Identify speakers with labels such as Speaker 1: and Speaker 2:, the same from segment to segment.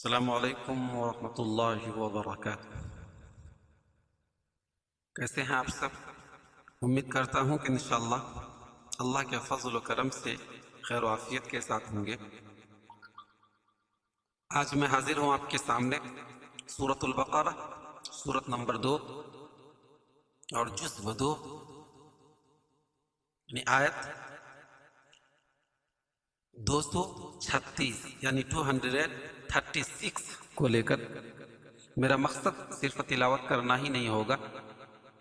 Speaker 1: السلام علیکم ورحمۃ اللہ وبرکاتہ۔ کیسے ہیں آپ سب؟ امید کرتا ہوں کہ انشاءاللہ اللہ کے فضل و کرم سے خیر و عافیت کے ساتھ ہوں گے۔ آج میں حاضر ہوں آپ کے سامنے سورۃ البقرہ، سورت نمبر 2 اور جزء 2 یعنی آیت 236 یعنی 236 کو لے کر۔ میرا مقصد صرف تلاوت کرنا ہی نہیں ہوگا،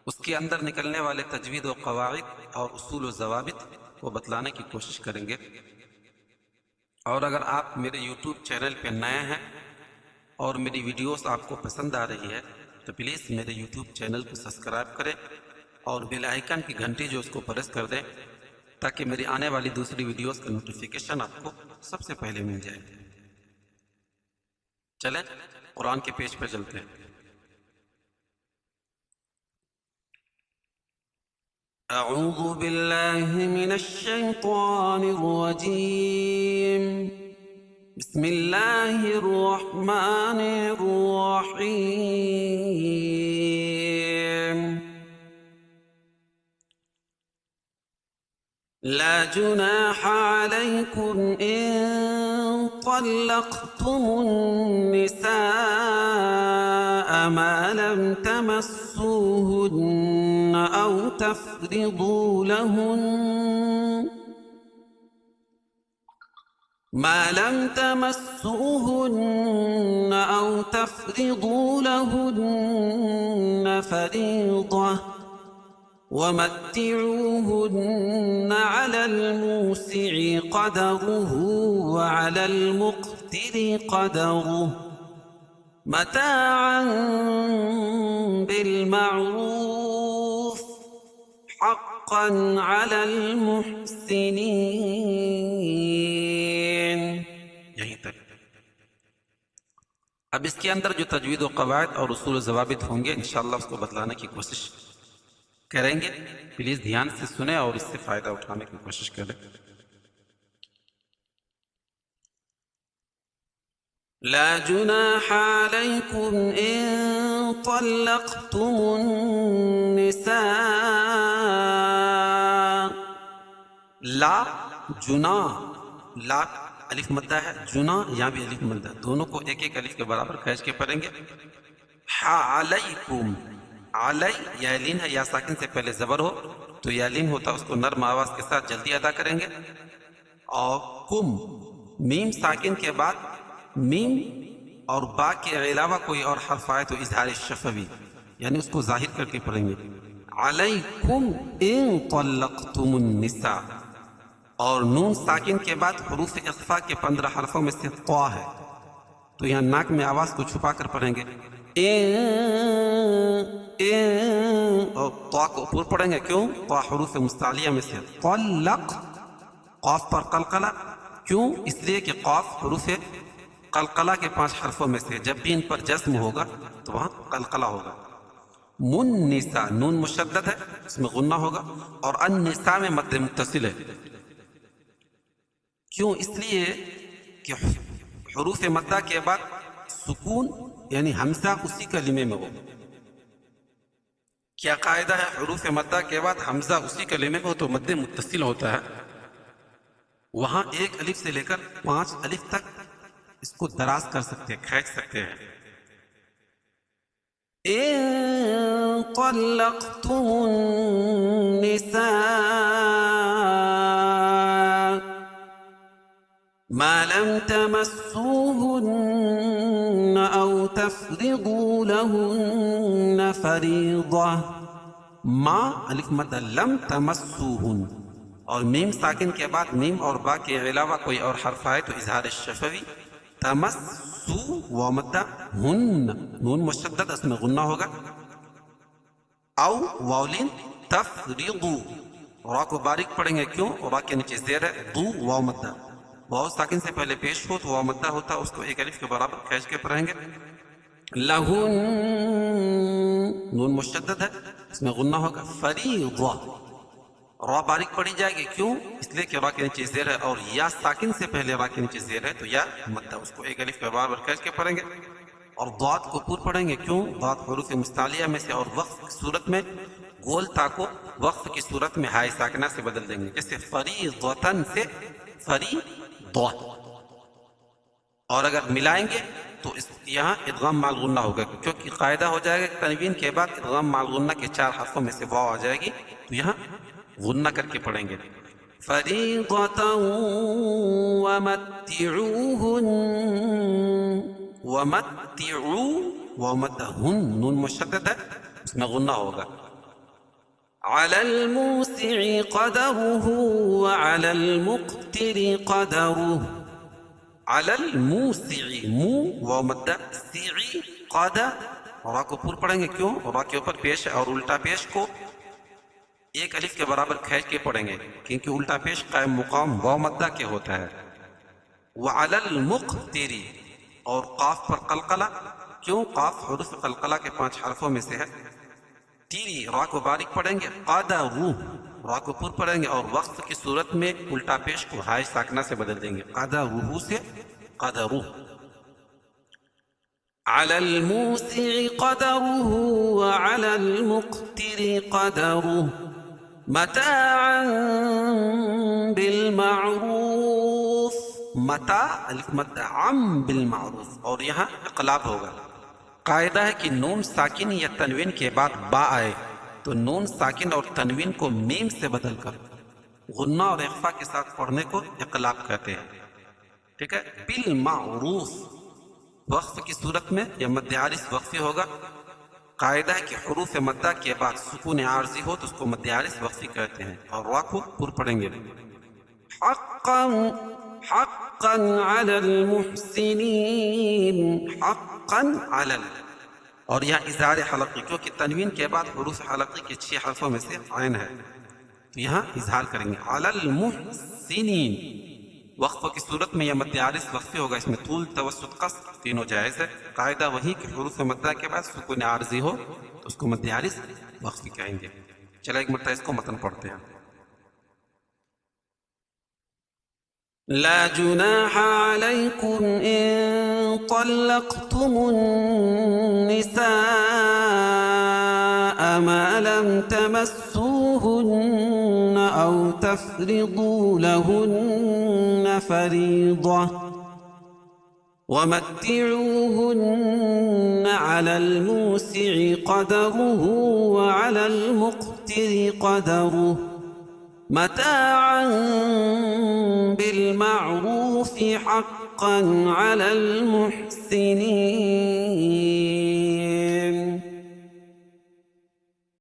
Speaker 1: اس کے اندر نکلنے والے تجوید و قواعد اور اصول و ضوابط کو بتلانے کی کوشش کریں گے۔ اور اگر آپ میرے یوٹیوب چینل پہ نئے ہیں اور میری ویڈیوز آپ کو پسند آ رہی ہے تو پلیز میرے یوٹیوب چینل کو سبسکرائب کریں اور بیل آئیکن کی گھنٹی جو اس کو پریس کر دیں تاکہ میری آنے والی دوسری ویڈیوز کا نوٹیفیکیشن آپ کو سب سے پہلے مل جائے۔ چلیں قرآن کے پیج پہ چلتے ہیں۔ اعوذ باللہ من الشیطان الرجیم، بسم اللہ الرحمن الرحیم۔ لا جناح عليكم إن طلقتم النساء ما لم تمسوهن أو تفرضوا لهن فريضة ومتعوهن على الموسع قدره وعلى المقتر قدره متاعا بالمعروف حقا على المحسنين۔ یہیں تک۔ اب اس کے اندر جو تجوید و قواعد اور اصول و ضوابط ہوں گے انشاءاللہ اس کو بتلانے کی کوشش کریں گے۔ پلیز دھیان سے سنیں اور اس سے فائدہ اٹھانے کی کوشش کریں۔ لا جناح عليكم إن طلقتم النساء۔ لا جناح، لا الف مدہ ہے، جناح یہاں بھی الف مدہ، دونوں کو ایک ایک الف کے برابر کھینچ کے پڑھیں گے۔ علیکم، علی یا لین ہے، یا ساکن سے پہلے زبر ہو تو یا لین ہوتا، اس کو نرم آواز کے ساتھ جلدی ادا کریں گے۔ اور کم، میم ساکن کے بعد میم اور با کے علاوہ کوئی اور حرف آئے تو اظہار شفوی یعنی اس کو ظاہر کر کے پڑھیں گے۔ علیکم ان طلقتم النساء، اور نون ساکن کے بعد حروف اخفا کے 15 حرفوں میں سے طا ہے تو یہاں ناک میں آواز کو چھپا کر پڑھیں گے۔ اور طا کو اوپر پڑھیں گے، کیوں؟ طا حروف مستعلیہ میں سے۔ طلق، قاف پر قلقلہ، کیوں؟ اس لیے کہ قاف حروف قلقلہ کے 5 حرفوں میں سے، جب بھی ان پر جزم ہوگا تو وہاں قلقلہ ہوگا۔ منسا، نون مشدد ہے، اس میں غنہ ہوگا، اور النساء میں مد متصل ہے، کیوں؟ اس لیے کہ حروف مدہ کے بعد سکون یعنی حمزہ اسی کلمے میں ہو۔ کیا قاعدہ ہے؟ حروف مدہ کے بعد حمزہ اسی کلمے میں ہو تو مد متصل ہوتا ہے، وہاں 1 الف سے لے کر 5 الف تک اس کو دراز کر سکتے ہیں، کھینچ سکتے ہیں۔ ان طلقتم النساء ما لم تمسوهن او تفرضوا لهن فريضة، ما الف مد لم تمسوهن، اور میم ساکن کے بعد میم اور با کے علاوہ کوئی اور حرف آئے تو اظہار شفوی۔ تمسو و مدہ، ہن نون مشدد، اس میں غنہ ہوگا، او واولین تفریضو، را کو باریک پڑھیں گے، کیوں؟ را کے نیچے زیر ہے، دو واو مدہ، واو ساکن سے پہلے پیش ہو تو واو مدہ ہوتا، اس کو 1 الف کے برابر کھینچ کے پڑھیں گے۔ لہن، نون مشدد ہے، اس میں غنہ ہوگا، فریضہ، را باریک پڑھی جائے گی، کیوں؟ اس لیے کہ را کے نیچے زیر ہے، اور یا ساکن سے پہلے را کے نیچے زیر ہے تو یا مدہ، اس کو ایک الف کے برابر کھینچ کے پڑھیں گے. اور ضاد کو پور پڑھیں گے، کیوں؟ ضاد حروف مستعلیہ میں سے، اور وقف کی صورت میں گول تا کو وقف کی صورت میں ہائے ساکنہ سے بدل دیں گے، جیسے فریضۃ سے فریضہ. اور اگر ملائیں گے تو یہاں ادغام مع الغنہ ہوگا، کیونکہ قاعدہ ہو جائے گا تنوین کے بعد ادغام مع الغنہ کے 4 حرفوں میں سے واو آ جائے گی، تو یہاں غنہ کر کے پڑھیں گے. فریضۃ ومتعوہن، ومتعو ومتہن، نون مشدد ہے، اس میں غنہ ہوگا. علی الموسع قدرہ وعلی المقتر قدرہ. علی الموسع، مو و مدہ، سعی قادہ، را کو پور پڑھیں گے، کیوں؟ را کے اوپر پیش اور الٹا پیش کو ایک الف کے برابر کھینچ کے پڑھیں گے، کیونکہ الٹا پیش قائم مقام واو مدہ کے ہوتا ہے. وعلی المقتر، اور قاف پر قلقلہ، کیوں؟ قاف حروف قلقلہ کے 5 حرفوں میں سے ہے. تیری، را کو باریک پڑھیں گے، قدرو، را کو پور پڑھیں گے، اور وقف کی صورت میں الٹا پیش کو ہائے ساکنہ سے بدل دیں گے، قدرو سے قدرو. علی الموسع قدرہ وعلی المقتر قدرہ متاعا بالمعروف. متاع الف مد عم بالمعروف، اور یہاں اقلاب ہوگا. قاعدہ ہے کہ نون ساکن یا تنوین کے بعد با آئے تو نون ساکن اور تنوین کو میم سے بدل کر غنہ اور اخفا کے ساتھ پڑھنے کو اقلاب کہتے ہیں. ٹھیک ہے. بالمعروف وقف کی صورت میں یا مد عارض وقفی ہوگا. قاعدہ ہے کہ حروف مدہ کے بعد سکون عارضی ہو تو اس کو مد عارض وقفی کہتے ہیں، اور را کو پور پڑھیں گے. حقا حقا علی المحسنین، حقا علی، اور یہاں اظہار حلقی، کیونکہ تنوین کے بعد حروف حلقی کے 6 حرفوں میں سے عین ہے تو یہاں اظہار کریں گے. علی المحسنین وقف کی صورت میں یا مد عارض وقفی ہوگا، اس میں طول توسط قصر تینوں جائز ہے. قاعدہ وہی کہ حروف مدہ کے بعد سکون عارضی ہو تو اس کو مد عارض وقفی کہیں گے. چلو ایک مرتبہ اس کو متن پڑھتے ہیں. لا جناح عليكم إن طلقتم النساء ما لم تمسوهن أو تفرضوا لهن فريضة ومتعوهن على الموسع قدره وعلى المقتر قدره متاعا بالمعروف حقا على المحسنين.